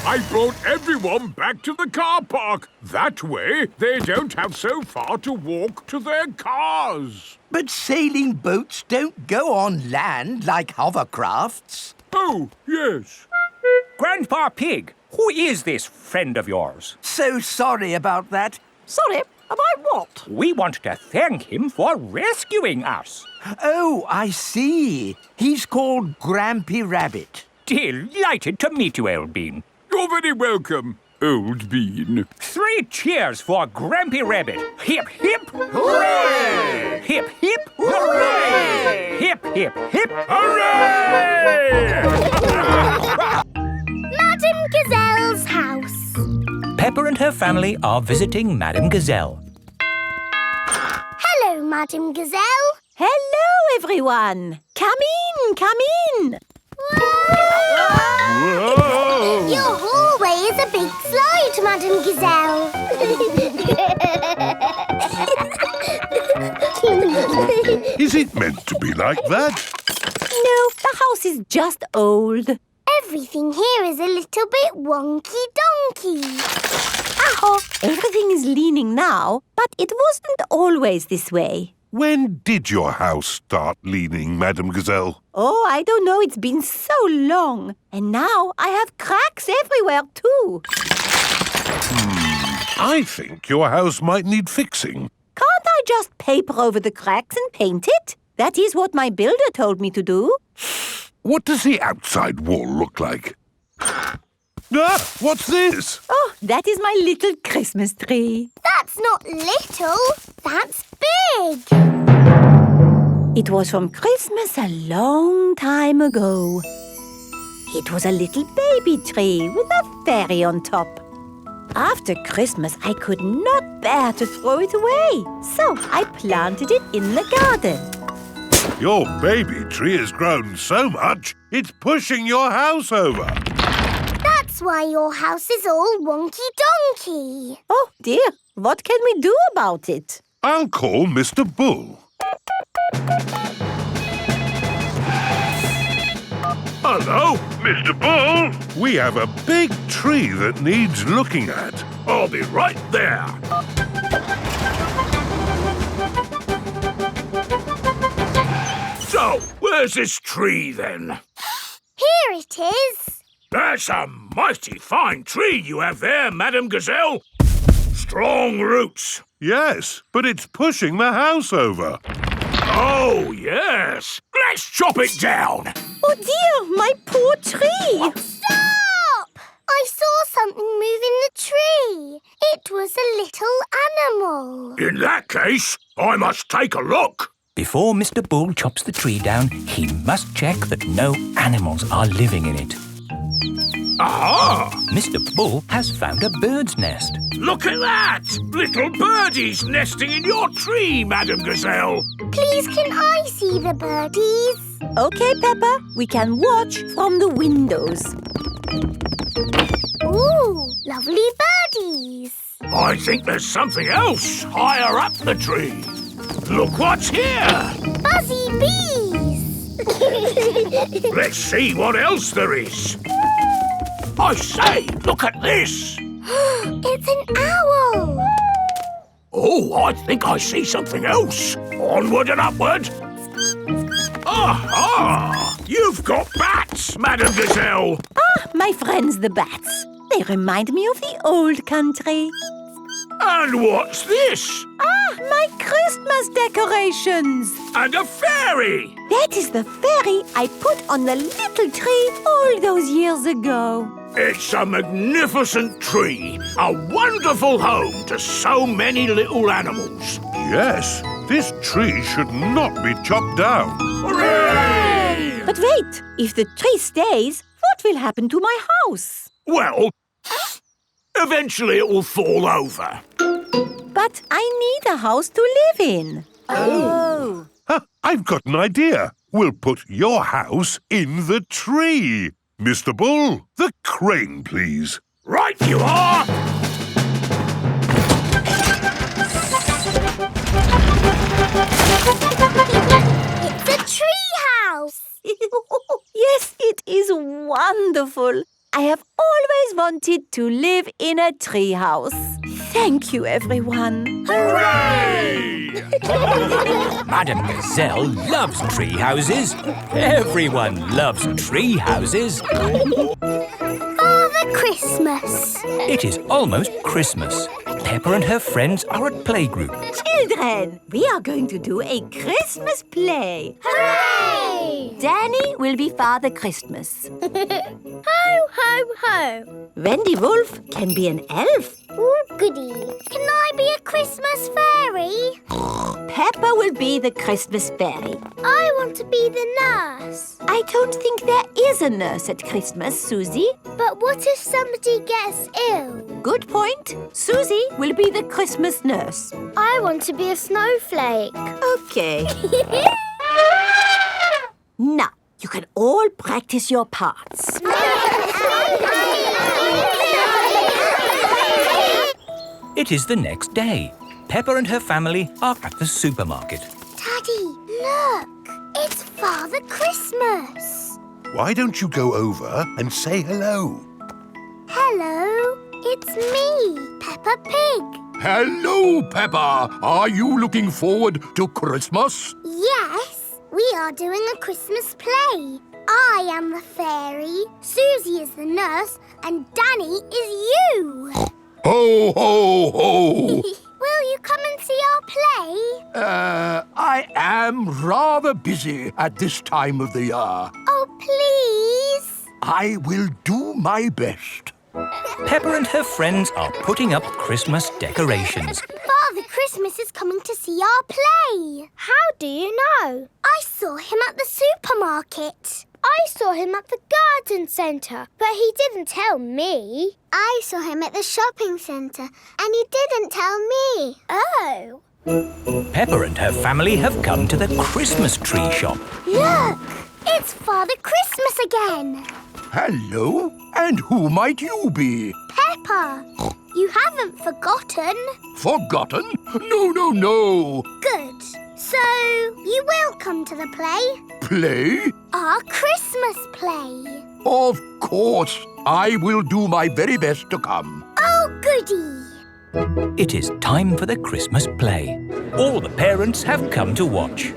I brought everyone back to the car park. That way, they don't have so far to walk to their cars. But sailing boats don't go on land like hovercrafts. Oh, yes. Grandpa Pig, who is this friend of yours? So sorry about that. Sorry, About what? We want to thank him for rescuing us. Oh, I see. He's called Grampy Rabbit. Delighted to meet you, Old Bean. You're very welcome, Old Bean. 3 cheers for Grampy Rabbit. Hip, hip, hooray! Hip, hip, hooray! Hip, hip, hip, hooray! Madame Gazelle's house. Peppa and her family are visiting Madame Gazelle. Hello, Madame Gazelle. Hello, everyone. Come in. Whoa! Your hallway is a big slide, Madame Gazelle. Is it meant to be like that? No, the house is just old. Everything here is a little bit wonky-donkey. Everything is leaning now, but it wasn't always this way. When did your house start leaning, Madame Gazelle? Oh, I don't know. It's been so long. And now I have cracks everywhere, too. I think your house might need fixing. Can't I just paper over the cracks and paint it? That is what my builder told me to do. What does the outside wall look like? Ah, what's this? Oh, that is my little Christmas tree. That's not little, that's big. It was from Christmas a long time ago. It was a little baby tree with a fairy on top. After Christmas, I could not bear to throw it away, so I planted it in the garden. Your baby tree has grown so much, it's pushing your house over. That's why your house is all wonky-donkey. Oh, dear. What can we do about it? I'll call Mr. Bull. Hello? Mr. Bull, we have a big tree that needs looking at. I'll be right there. So, where's this tree then? Here it is. That's a mighty fine tree you have there, Madame Gazelle. Strong roots. Yes, but it's pushing the house over. Oh, yes. Let's chop it down. Oh, dear, my poor tree. Stop! I saw something move in the tree. It was a little animal. In that case, I must take a look. Before Mr. Bull chops the tree down, he must check that no animals are living in it. Aha! Mr. Bull has found a bird's nest. Look at that! Little birdies nesting in your tree, Madame Gazelle. Please, can I see the birdies? Okay, Peppa, we can watch from the windows. Ooh, lovely birdies. I think there's something else higher up the tree. Look what's here! Buzzy bees. Let's see what else there is. I say, look at this. It's an owl. Oh, I think I see something else. Onward and upward. Aha! You've got bats, Madame Gazelle. Ah, my friends the bats. They remind me of the old country. And what's this? Ah, my Christmas decorations. And a fairy. That is the fairy I put on the little tree all those years ago. It's a magnificent tree. A wonderful home to so many little animals. Yes, this tree should not be chopped down. Hooray! But wait, if the tree stays, what will happen to my house? Well, eventually it will fall over. But I need a house to live in. Oh. Huh, I've got an idea. We'll put your house in the tree. Mr. Bull, the crane, please. Right you are! It's a tree house. Yes, it is wonderful. I have always wanted to live in a tree house. Thank you, everyone. Hooray! Madame Gazelle loves tree houses. Everyone loves tree houses. Father Christmas. It is almost Christmas. Peppa and her friends are at playgroup. Children, we are going to do a Christmas play. Hooray! Danny will be Father Christmas. Ho, ho, ho. Wendy Wolf can be an elf. Oh, goody. Can I be a Christmas fairy? Peppa will be the Christmas fairy. I want to be the nurse. I don't think there is a nurse at Christmas, Susie. But what if somebody gets ill? Good point. Susie will be the Christmas nurse. I want to be a snowflake. Okay. Now, you can all practice your parts. It is the next day. Peppa and her family are at the supermarket. Daddy, look. It's Father Christmas. Why don't you go over and say hello? Hello, it's me, Peppa Pig. Hello, Peppa. Are you looking forward to Christmas? Yes, we are doing a Christmas play. I am the fairy, Susie is the nurse, and Danny is you. Ho, ho, ho! Will you come and see our play? I am rather busy at this time of the year. Oh, please. I will do my best. Peppa and her friends are putting up Christmas decorations. Father Christmas is coming to see our play. How do you know? I saw him at the supermarket. I saw him at the garden centre, but he didn't tell me. I saw him at the shopping centre, and he didn't tell me. Oh. Peppa and her family have come to the Christmas tree shop. Look! It's Father Christmas again. Hello, and who might you be? Peppa. You haven't forgotten. Forgotten? No, no, no. Good. So, you will come to the play? Play? Our Christmas play. Of course. I will do my very best to come. Oh, goody. It is time for the Christmas play. All the parents have come to watch.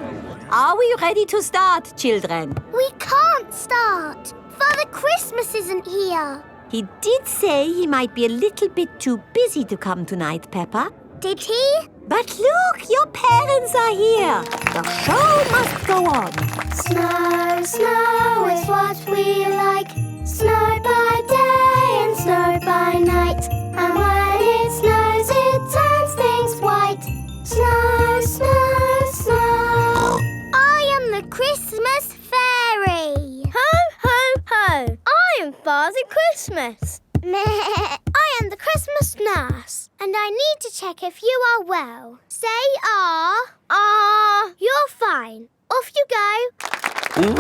Are we ready to start, children? We can't start. Father Christmas isn't here. He did say he might be a little bit too busy to come tonight, Peppa. Did he? But look, your parents are here. The show must go on. Snow, snow is what we like. Snow by day and snow by night. And when it snows, it turns things white. Snow, snow, snow. I am the Christmas fairy. Ho, ho, ho. I am Father Christmas. I am the Christmas nurse, and I need to check if you are well. Say you're fine. Off you go.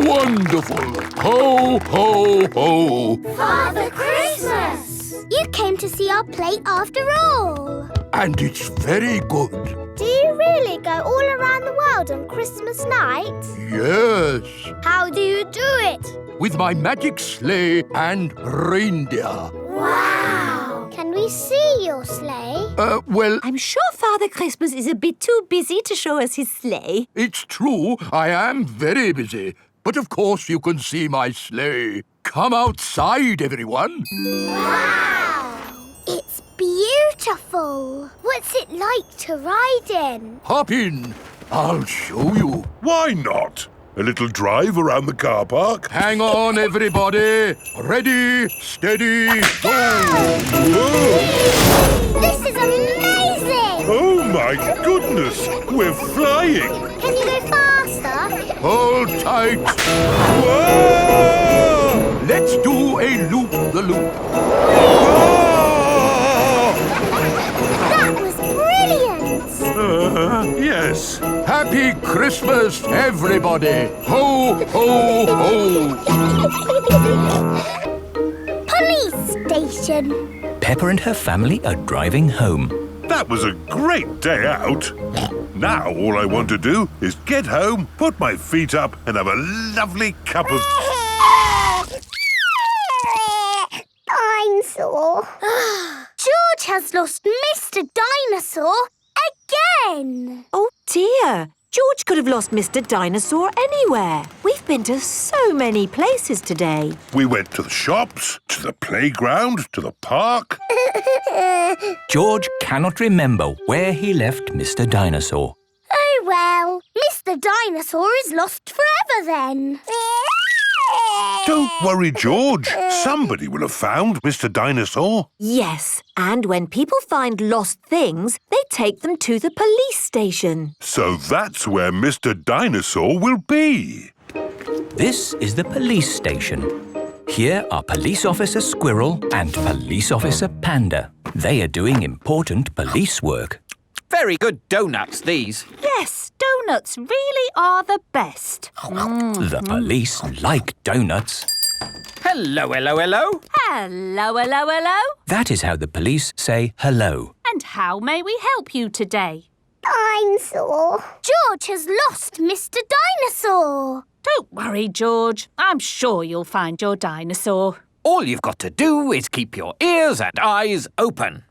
Wonderful. Ho, ho, ho. Father Christmas! You came to see our play after all. And it's very good. Do you really go all around the world on Christmas night? Yes. How do you do it? With my magic sleigh and reindeer. Wow! Can we see your sleigh? Well, I'm sure Father Christmas is a bit too busy to show us his sleigh. it's true, I am very busy. But of course you can see my sleigh. Come outside, everyone. Wow! It's beautiful. What's it like to ride in? Hop in. I'll show you. Why not? A little drive around the car park? Hang on, everybody. Ready, steady, go. Whoa! This is amazing! Oh, my goodness! We're flying! Can you go faster? Hold tight. Whoa! Let's do a loop-the-loop. That was brilliant! Yes. Happy Christmas, everybody. Ho, ho, ho. Police station. Peppa and her family are driving home. That was a great day out. Now all I want to do is get home, put my feet up, and have a lovely cup of... Dinosaur. George has lost Mr. Dinosaur again. Oh dear, George could have lost Mr. Dinosaur anywhere. We've been to so many places today. We went to the shops, to the playground, to the park. George cannot remember where he left Mr. Dinosaur. Oh well, Mr. Dinosaur is lost forever then. Don't worry, George. Somebody will have found Mr. Dinosaur. Yes, and when people find lost things, they take them to the police station. So that's where Mr. Dinosaur will be. This is the police station. Here are Police Officer Squirrel and Police Officer Panda. They are doing important police work. Very good donuts, these. Yes, donuts really are the best. The police like donuts. Hello, hello, hello. Hello, hello, hello. That is how the police say hello. And how may we help you today? Dinosaur. George has lost Mr. Dinosaur. Don't worry, George. I'm sure you'll find your dinosaur. All you've got to do is keep your ears and eyes open.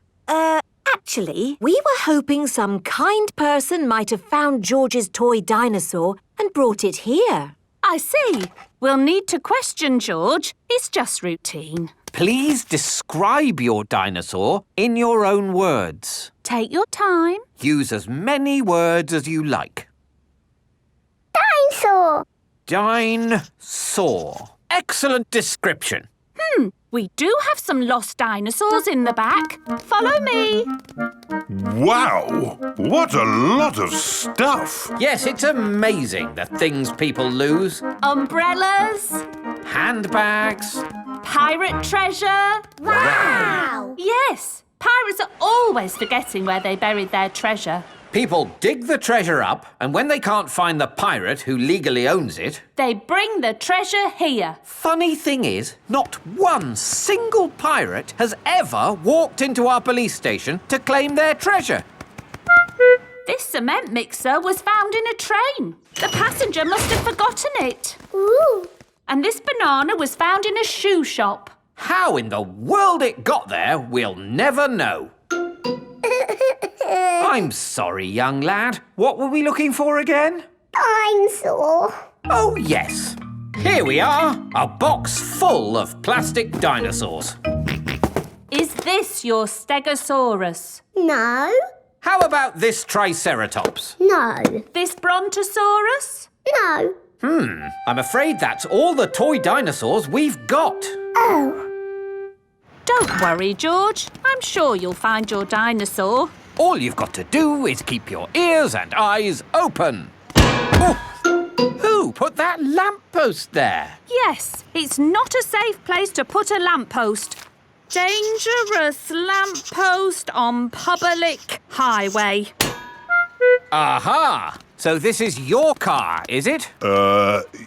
Actually, we were hoping some kind person might have found George's toy dinosaur and brought it here. I see. We'll need to question George. It's just routine. Please describe your dinosaur in your own words. Take your time. Use as many words as you like. Dinosaur. Dinosaur. Excellent description. We do have some lost dinosaurs in the back. Follow me. Wow! What a lot of stuff! Yes, it's amazing the things people lose. Umbrellas. Handbags. Pirate treasure. Wow! Yes, pirates are always forgetting where they buried their treasure. People dig the treasure up, and when they can't find the pirate who legally owns it, They bring the treasure here. funny thing is, not one single pirate has ever walked into our police station to claim their treasure. This cement mixer was found in a train. The passenger must have forgotten it. Ooh. And this banana was found in a shoe shop. How in the world it got there, we'll never know. I'm sorry, young lad. What were we looking for again? Dinosaur. Oh, yes. Here we are, a box full of plastic dinosaurs. Is this your Stegosaurus? No. How about this Triceratops? No. This Brontosaurus? No. I'm afraid that's all the toy dinosaurs we've got. Oh. Don't worry, George. I'm sure you'll find your dinosaur. All you've got to do is keep your ears and eyes open. Oh, who put that lamppost there? Yes, it's not a safe place to put a lamppost. Dangerous lamppost on public highway. Aha! So this is your car, is it?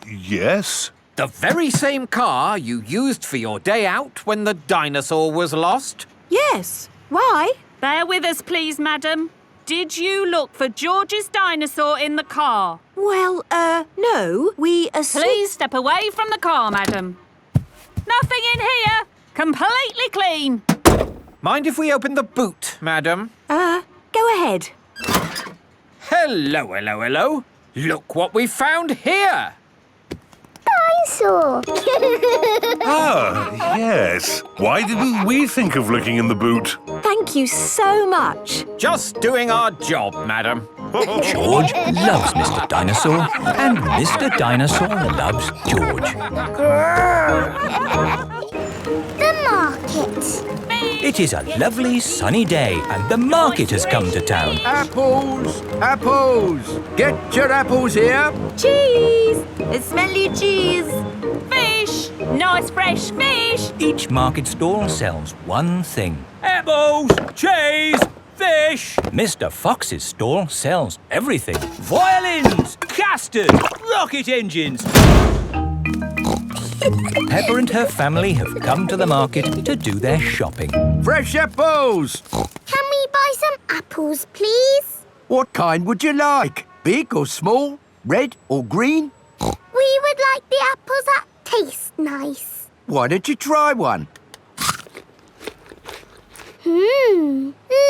Yes? The very same car you used for your day out when the dinosaur was lost? Yes. Why? Bear with us, please, madam. Did you look for George's dinosaur in the car? Well, no. We Please step away from the car, madam. Nothing in here. Completely clean. Mind if we open the boot, madam? Go ahead. Hello, hello, hello. Look what we found here. Dinosaur. Ah, yes. Why didn't we think of looking in the boot? Thank you so much. Just doing our job, madam. George loves Mr. Dinosaur, and Mr. Dinosaur loves George. The market. It is a lovely sunny day, and the market has come to town. Apples! Apples! Get your apples here! Cheese! Smelly cheese! Fish! Nice fresh fish! Each market stall sells one thing. Apples, cheese, fish. Mr. Fox's stall sells everything. Violins, custard, rocket engines. Peppa and her family have come to the market to do their shopping. Fresh apples! Can we buy some apples, please? What kind would you like? Big or small? Red or green? We would like the apples that taste nice. Why don't you try one?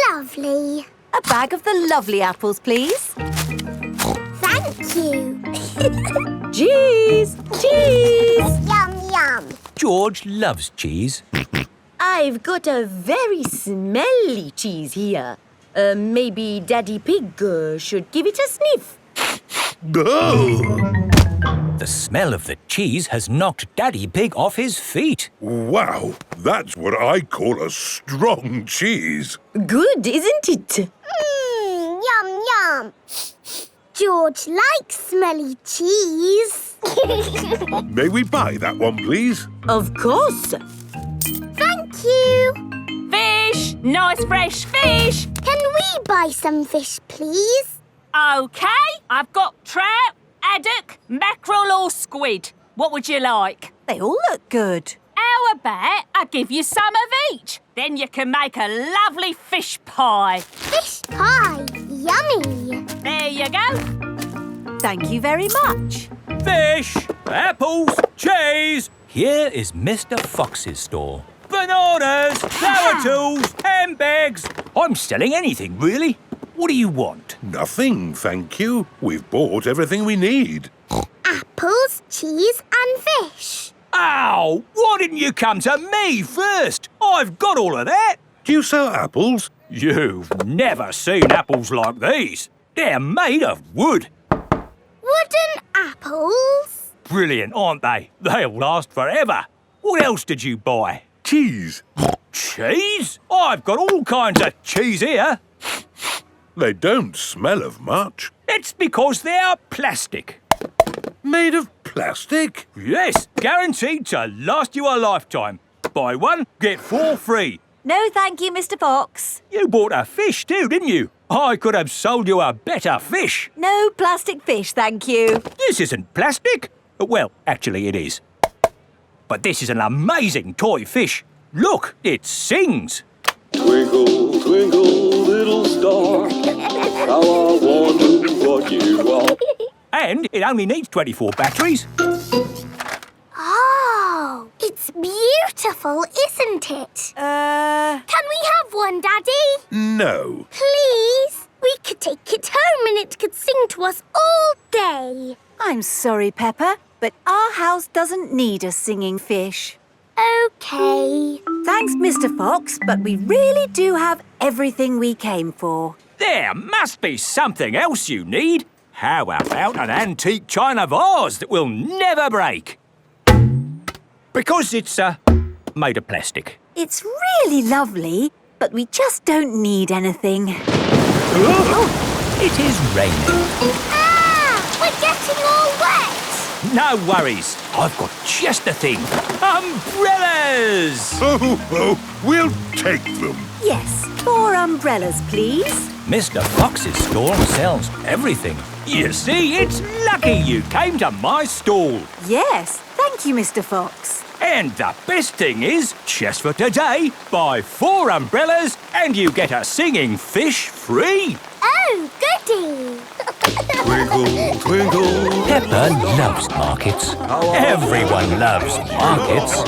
Lovely. A bag of the lovely apples, please. Thank you. Cheese! Cheese! Yum, yum. George loves cheese. I've got a very smelly cheese here. Maybe Daddy Pig should give it a sniff. The smell of the cheese has knocked Daddy Pig off his feet. Wow, that's what I call a strong cheese. Good, isn't it? Yum, yum. George likes smelly cheese. May we buy that one, please? Of course. Thank you. Fish! Nice fresh fish! Can we buy some fish, please? OK, I've got trout, haddock, mackerel or squid. What would you like? They all look good. How about I give you some of each? Then you can make a lovely fish pie. Fish pie. Yummy. There you go. Thank you very much. Fish, apples, cheese. Here is Mr. Fox's stall. Bananas, flower tools, handbags. I'm selling anything, really. What do you want? Nothing, thank you. We've bought everything we need. Apples, cheese and fish. Ow! Why didn't you come to me first? I've got all of that. Do you sell apples? You've never seen apples like these. They're made of wood. Wooden apples. Brilliant, aren't they? They'll last forever. What else did you buy? Cheese. Cheese? I've got all kinds of cheese here. They don't smell of much. It's because they're plastic. Made of plastic? Yes, guaranteed to last you a lifetime. Buy one, get 4 free. No, thank you, Mr. Fox. You bought a fish too, didn't you? I could have sold you a better fish. No plastic fish, thank you. This isn't plastic. Well, actually it is. But this is an amazing toy fish. Look, it sings. Twinkle, twinkle, little star, how I wonder what you are. And it only needs 24 batteries. Oh, it's beautiful, isn't it? Can we have one, Daddy? No. Please? We could take it home and it could sing to us all day. I'm sorry, Peppa, but our house doesn't need a singing fish. OK. Thanks, Mr. Fox, but we really do have everything we came for. There must be something else you need. How about an antique china vase that will never break? Because it's made of plastic. It's really lovely, but we just don't need anything. It is raining. Ah! We're getting all wet! No worries. I've got just the thing. Umbrellas! Oh, we'll take them. Yes, 4 umbrellas, please. Mr. Fox's stall sells everything. You see, it's lucky you came to my stall. Yes, thank you, Mr. Fox. And the best thing is, just for today, buy 4 umbrellas and you get a singing fish free. Oh, goody! Twinkle, twinkle. Peppa loves markets. Everyone loves markets.